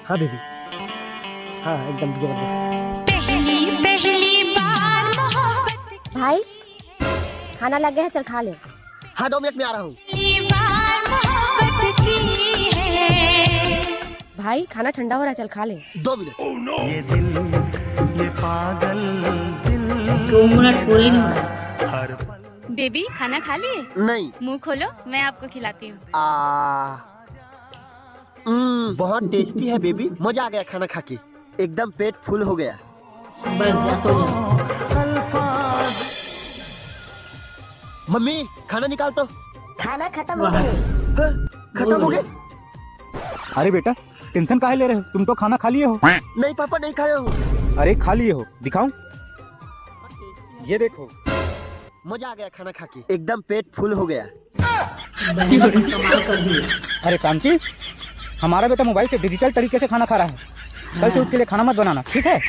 हाँ बेबी, हाँ एकदम जबरदस्त। पहली बार मोहब्बत भाई खाना लग गया है, चल खा ले। हाँ 2 मिनट में आ रहा हूँ। की बार मोहब्बत की है। भाई खाना ठंडा हो रहा है, चल खा ले। 2 मिनट। ये दिल ये पागल दिल 2 मिनट पूरे नहीं हुए। हर पल बेबी खाना खा लिए? नहीं। मुंह खोलो, मैं आपको खिलाती हूँ। बहुत टेस्टी है बेबी, मजा आ गया खाना खा के, एकदम पेट फुल हो गया। बस जा सो जा। मम्मी खाना निकाल तो। खाना खत्म हो गया। खत्म हो गए? अरे बेटा टेंशन काहे ले रहे हो, तुम तो खाना खा लिए हो। नहीं पापा नहीं खाया हूँ। अरे खा लिए हो, दिखाऊं? ये देखो। मजा आ गया खाना खा के, एकदम पेट फुल हो गया। कमाल कर दिए। अरे कांति, हमारा बेटा मोबाइल से डिजिटल तरीके से खाना खा रहा है, कल से उसके लिए खाना मत बनाना, ठीक है?